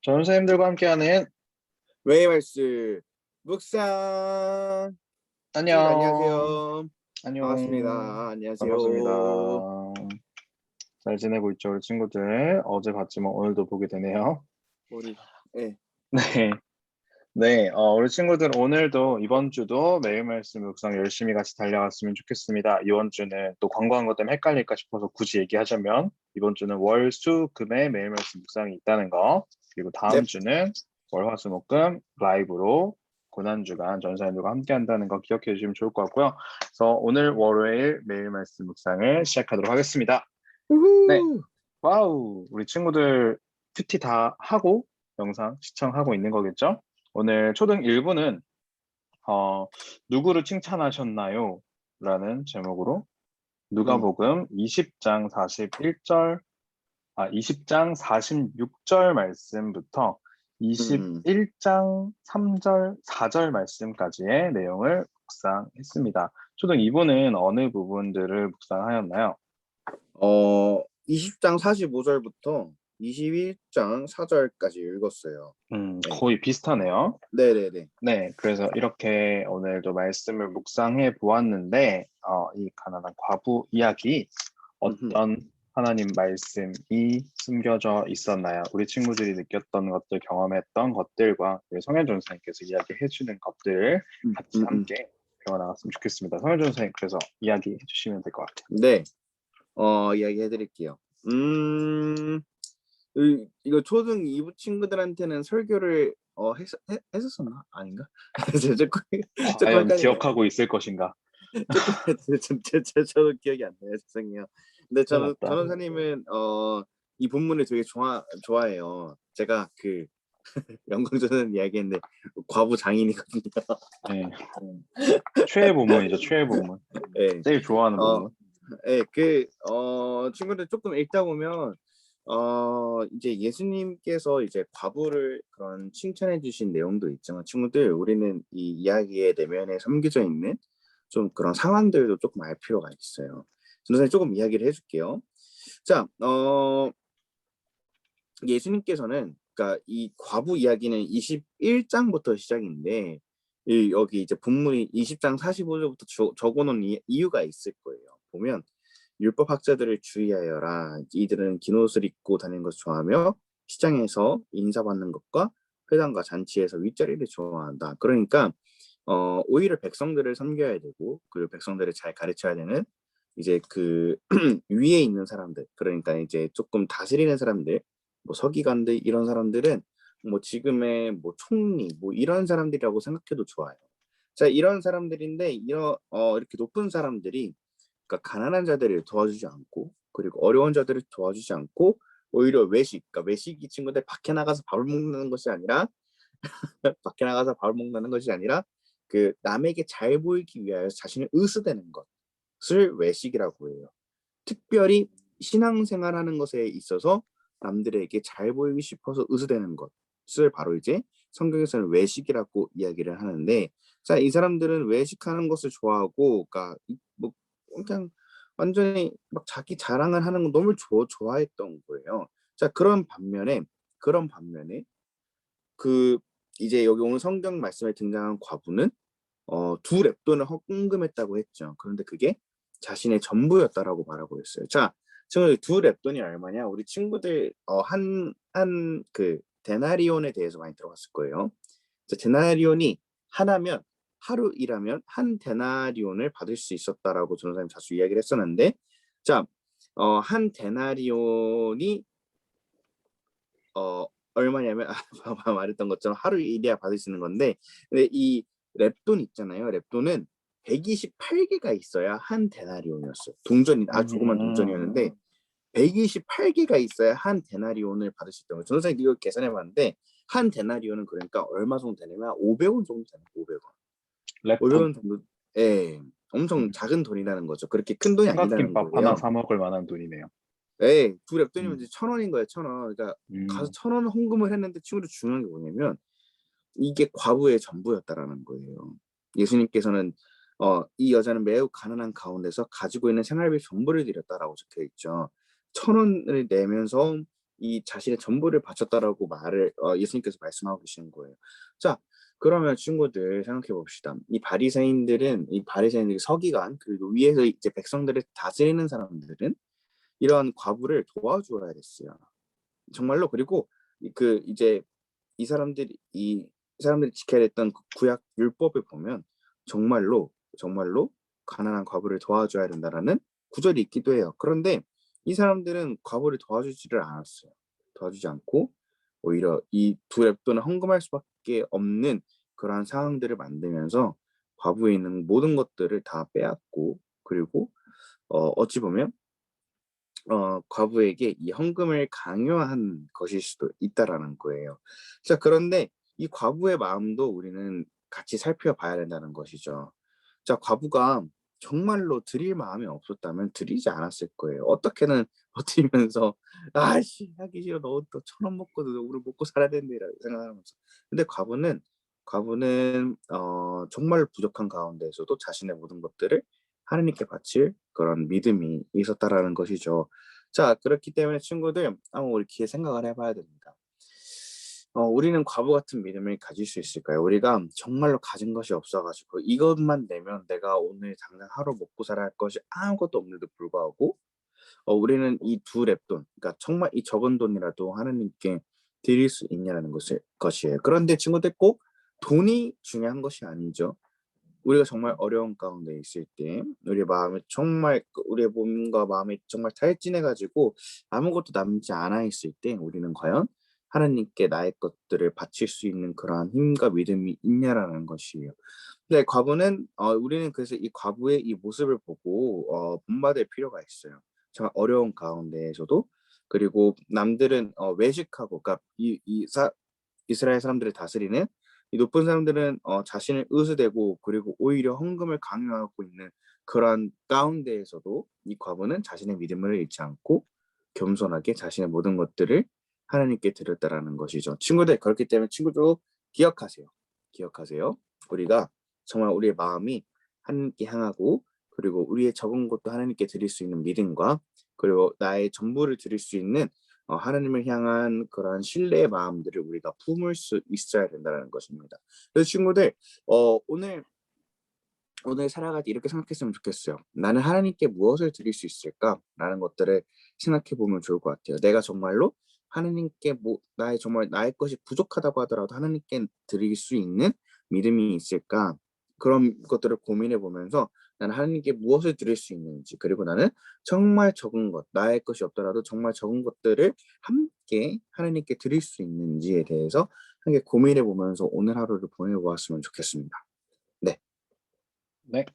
전선생님들과 함께하는 웨이 말스 묵상. 친구들 안녕. 안녕하세요. 안녕. 반갑습니다. 안녕하세요. 반갑습니다. 잘 지내고 있죠, 우리 친구들? 어제 봤지만 오늘도 보게 되네요. 우리 네. 네. 네, 우리 친구들 오늘도 이번 주도 매일 말씀 묵상 열심히 같이 달려갔으면 좋겠습니다. 이번 주는 또 광고한 것 때문에 헷갈릴까 싶어서 굳이 얘기하자면 이번 주는 월, 수, 금의 매일 말씀 묵상이 있다는 거, 그리고 다음 네. 주는 월, 화, 수, 목, 금 라이브로 고난주간 전사님들과 함께 한다는 거 기억해 주시면 좋을 것 같고요. 그래서 오늘 월요일 매일 말씀 묵상을 시작하도록 하겠습니다. 네, 우후. 와우, 우리 친구들 큐티 다 하고 영상 시청하고 있는 거겠죠? 오늘 초등 1부는 누구를 칭찬하셨나요? 라는 제목으로 누가복음 20장 41절, 20장 46절 말씀부터 21장 3절, 4절 말씀까지의 내용을 묵상했습니다. 초등 2부는 어느 부분들을 묵상하였나요? 20장 45절부터 21장 4절까지 읽었어요. 네. 거의 비슷하네요. 네네네. 네, 그래서 이렇게 오늘도 말씀을 묵상해 보았는데, 이 가난한 과부 이야기, 어떤 하나님 말씀이 숨겨져 있었나요? 우리 친구들이 느꼈던 것들, 경험했던 것들과 우리 성현준 선생님께서 이야기해 주는 것들을 같이 함께 배워나갔으면 좋겠습니다. 성현준 선생님, 그래서 이야기해 주시면 될 것 같아요. 네. 이야기해 드릴게요. 이거 초등 2부 친구들한테는 설교를 했었었나? 아닌가? 조금 과연 헷갈리네요. 기억하고 있을 것인가? 조금 저도 기억이 안 나요. 죄송해요. 근데 큰일 났다. 전원사님은 이 본문을 되게 좋아해요. 제가 그 영광전은 이야기했는데 과부 장인이거든요. 네. 최애 본문이죠, 최애 본문. 네. 제일 좋아하는 본문. 네, 친구들 조금 읽다 보면 이제 예수님께서 이제 과부를 그런 칭찬해 주신 내용도 있지만 친구들 우리는 이 이야기의 내면에 담겨져 있는 좀 그런 상황들도 조금 알 필요가 있어요. 선생님 조금 이야기를 해줄게요. 자, 예수님께서는 그러니까 이 과부 이야기는 21장부터 시작인데 여기 이제 본문이 20장 45절부터 적어놓은 이유가 있을 거예요. 보면 율법학자들을 주의하여라. 이들은 긴 옷을 입고 다니는 것을 좋아하며 시장에서 인사받는 것과 회당과 잔치에서 윗자리를 좋아한다. 그러니까 오히려 백성들을 섬겨야 되고 그리고 백성들을 잘 가르쳐야 되는 이제 그 위에 있는 사람들, 그러니까 이제 조금 다스리는 사람들, 뭐 서기관들 이런 사람들은 뭐 지금의 뭐 총리 뭐 이런 사람들이라고 생각해도 좋아요. 자, 이런 사람들인데 이렇게 높은 사람들이 그러니까 가난한 자들을 도와주지 않고 그리고 어려운 자들을 도와주지 않고 오히려 그러니까 외식이 친구들 밖에 나가서 밥을 먹는 것이 아니라 밖에 나가서 밥을 먹는 것이 아니라 그 남에게 잘 보이기 위하여 자신을 의스대는 것을 외식이라고 해요. 특별히 신앙생활하는 것에 있어서 남들에게 잘 보이고 싶어서 의스대는 것을 바로 이제 성경에서는 외식이라고 이야기를 하는데, 자, 이 사람들은 외식하는 것을 좋아하고, 그러니까 뭐 그냥 완전히 막 자기 자랑을 하는 거 너무 좋아했던 거예요. 자, 그런 반면에 그 이제 여기 오늘 성경 말씀에 등장한 과부는 두 렙돈을 헌금했다고 했죠. 그런데 그게 자신의 전부였다라고 말하고 있어요. 자, 친구들 두 렙돈이 얼마냐? 우리 친구들 한 그 데나리온에 대해서 많이 들어봤을 거예요. 자, 데나리온이 하루 일하면 한 데나리온을 받을 수 있었다라고 전도사님 자주 이야기를 했었는데, 자, 한 데나리온이 얼마냐면 말했던 것처럼 하루 일해야 받을 수 있는 건데, 근데 이 렙돈 있잖아요. 렙돈은 128개가 있어야 한 데나리온이었어요. 동전이 아주 조그만 동전이었는데 128개가 있어야 한 데나리온을 받을 수 있다고. 전도사님 이거 계산해봤는데 한 데나리온은 그러니까 얼마 정도 되냐면 500원 정도 되는 500원. 랩돈. 500원 정도. 예, 엄청 작은 돈이라는 거죠. 그렇게 큰 돈이 아니라는 삼각김밥 하나 거예요. 사 먹을 만한 돈이네요. 네, 두 렙돈이면 이제 1,000원인 거예요. 1,000원. 그러니까 가서 음, 1,000원 헌금을 했는데 친구들 중요한 게 뭐냐면 이게 과부의 전부였다라는 거예요. 예수님께서는 이 여자는 매우 가난한 가운데서 가지고 있는 생활비 전부를 드렸다라고 적혀 있죠. 1,000원을 내면서 이 자신의 전부를 바쳤다라고 말을 예수님께서 말씀하고 계시는 거예요. 자, 그러면 친구들 생각해 봅시다. 이 바리새인들이 서기관 그리고 위에서 이제 백성들을 다스리는 사람들은 이런 과부를 도와주어야 됐어요. 정말로. 그리고 이제 이 사람들이 지켜야 했던 그 구약 율법을 보면 정말로 정말로 가난한 과부를 도와줘야 된다라는 구절이 있기도 해요. 그런데 이 사람들은 과부를 도와주지를 않았어요. 도와주지 않고 오히려 이 두 랩돈을 헌금할 수밖에 없는 그러한 상황들을 만들면서 과부에 있는 모든 것들을 다 빼앗고, 그리고 어찌 보면 과부에게 이 헌금을 강요한 것일 수도 있다라는 거예요. 자, 그런데 이 과부의 마음도 우리는 같이 살펴봐야 된다는 것이죠. 자, 과부가 정말로 드릴 마음이 없었다면 드리지 않았을 거예요. 어떻게든 버티면서 아씨 하기 싫어, 너 또 1,000원 먹고 너 우리 먹고 살아야 된다라고 생각하면서. 근데 과부는 정말 부족한 가운데에서도 자신의 모든 것들을 하나님께 바칠 그런 믿음이 있었다라는 것이죠. 자, 그렇기 때문에 친구들 한번 우리 기회 생각을 해봐야 됩니다. 우리는 과부 같은 믿음을 가질 수 있을까요? 우리가 정말로 가진 것이 없어가지고 이것만 내면 내가 오늘 당장 하루 먹고 살아야 할 것이 아무것도 없는데도 불구하고 우리는 이 두 랩돈, 그러니까 정말 이 적은 돈이라도 하나님께 드릴 수 있냐는 것이에요. 그런데 친구들 꼭 돈이 중요한 것이 아니죠. 우리가 정말 어려운 가운데 있을 때 우리의 몸과 마음이 정말 탈진해 가지고 아무것도 남지 않아 있을 때 우리는 과연 하나님께 나의 것들을 바칠 수 있는 그러한 힘과 믿음이 있냐라는 것이에요. 근데 우리는 그래서 이 과부의 이 모습을 보고 본받을 필요가 있어요. 정말 어려운 가운데에서도. 그리고 남들은 외식하고, 그러니까 이스라엘 사람들을 다스리는 이 높은 사람들은 자신을 의수대고 그리고 오히려 헌금을 강요하고 있는 그런 가운데에서도 이 과부는 자신의 믿음을 잃지 않고 겸손하게 자신의 모든 것들을 하나님께 드렸다라는 것이죠. 친구들, 그렇기 때문에 친구도 기억하세요. 기억하세요. 우리가 정말 우리의 마음이 하나님께 향하고, 그리고 우리의 적은 것도 하나님께 드릴 수 있는 믿음과, 그리고 나의 전부를 드릴 수 있는 하나님을 향한 그러한 신뢰의 마음들을 우리가 품을 수 있어야 된다는 것입니다. 그래서 친구들, 오늘 살아갈 때 이렇게 생각했으면 좋겠어요. 나는 하나님께 무엇을 드릴 수 있을까라는 것들을 생각해 보면 좋을 것 같아요. 내가 정말로 하나님께 나의 것이 부족하다고 하더라도 하나님께 드릴 수 있는 믿음이 있을까? 그런 것들을 고민해 보면서 나는 하나님께 무엇을 드릴 수 있는지, 그리고 나는 정말 적은 것, 나의 것이 없더라도 정말 적은 것들을 함께 하나님께 드릴 수 있는지에 대해서 함께 고민해 보면서 오늘 하루를 보내보았으면 좋겠습니다. 네. 네.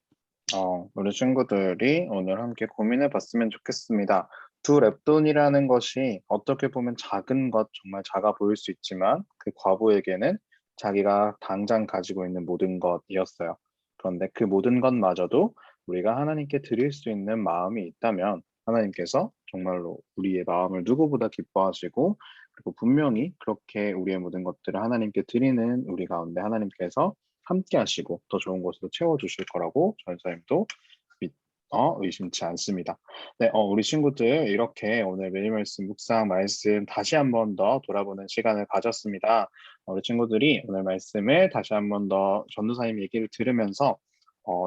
우리 친구들이 오늘 함께 고민해 봤으면 좋겠습니다. 두 랩돈이라는 것이 어떻게 보면 작은 것, 정말 작아 보일 수 있지만 그 과부에게는 자기가 당장 가지고 있는 모든 것이었어요. 그런데 그 모든 것마저도 우리가 하나님께 드릴 수 있는 마음이 있다면 하나님께서 정말로 우리의 마음을 누구보다 기뻐하시고, 그리고 분명히 그렇게 우리의 모든 것들을 하나님께 드리는 우리 가운데 하나님께서 함께 하시고 더 좋은 곳으로 채워주실 거라고 전사님도 의심치 않습니다. 네, 우리 친구들 이렇게 오늘 매일 말씀 묵상 말씀 다시 한 번 더 돌아보는 시간을 가졌습니다. 우리 친구들이 오늘 말씀을 다시 한 번 더 전도사님 얘기를 들으면서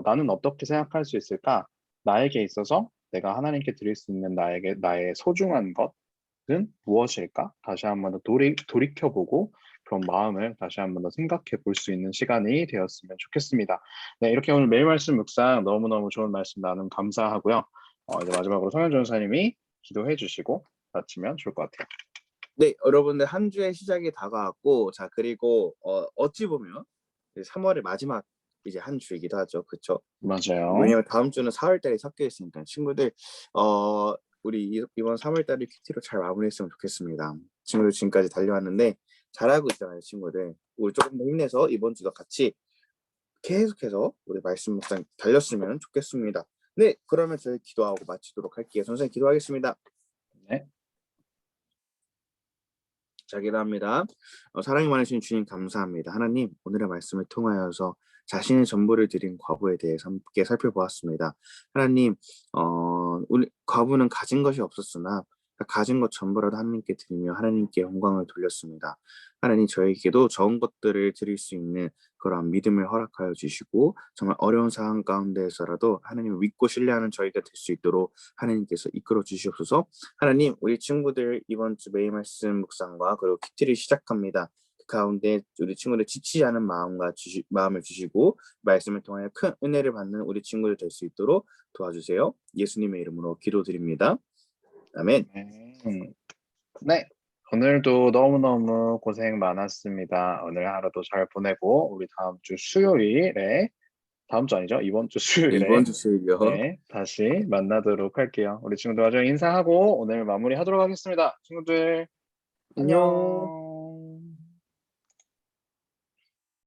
나는 어떻게 생각할 수 있을까? 나에게 있어서 내가 하나님께 드릴 수 있는 나의 소중한 것은 무엇일까? 다시 한 번 더 돌이켜보고 그런 마음을 다시 한 번 더 생각해 볼 수 있는 시간이 되었으면 좋겠습니다. 네, 이렇게 오늘 매일 말씀 묵상 너무너무 좋은 말씀 나눔 감사하고요. 이제 마지막으로 성현 전사님이 기도해 주시고 마치면 좋을 것 같아요. 네, 여러분들 한 주의 시작이 다가왔고, 자, 그리고 어찌 보면 3월의 마지막 이제 한 주이기도 하죠. 그쵸? 맞아요. 왜냐면 다음 주는 4월 달이 섞여 있으니까 친구들 우리 이번 3월 달을 큐티로 잘 마무리했으면 좋겠습니다. 친구들 지금까지 달려왔는데 잘하고 있잖아요, 친구들. 우리 조금 더 힘내서 이번 주도 같이 계속해서 우리 말씀 묵상 달렸으면 좋겠습니다. 네, 그러면 저희 기도하고 마치도록 할게요. 선생님 기도하겠습니다. 네. 자, 기도합니다. 사랑이 많으신 주님 감사합니다. 하나님, 오늘의 말씀을 통하여서 자신의 전부를 드린 과부에 대해서 함께 살펴보았습니다. 하나님, 우리 과부는 가진 것이 없었으나 가진 것 전부라도 하나님께 드리며 하나님께 영광을 돌렸습니다. 하나님 저에게도 적은 것들을 드릴 수 있는 그러한 믿음을 허락하여 주시고 정말 어려운 상황 가운데에서라도 하나님을 믿고 신뢰하는 저희가 될 수 있도록 하나님께서 이끌어 주시옵소서. 하나님 우리 친구들 이번 주 매일 말씀 묵상과 그리고 큐티를 시작합니다. 그 가운데 우리 친구들 지치지 않은 마음을 주시고 말씀을 통하여 큰 은혜를 받는 우리 친구들 될 수 있도록 도와주세요. 예수님의 이름으로 기도드립니다. 아멘. 네. 오늘도 너무너무 고생 많았습니다. 오늘 하루도 잘 보내고 우리 다음 주 수요일에 다음 주 아니죠? 이번 주 수요일에 이번 주 수요일요. 네, 다시 만나도록 할게요. 우리 친구들 마저 인사하고 오늘 마무리하도록 하겠습니다. 친구들 안녕. 안녕.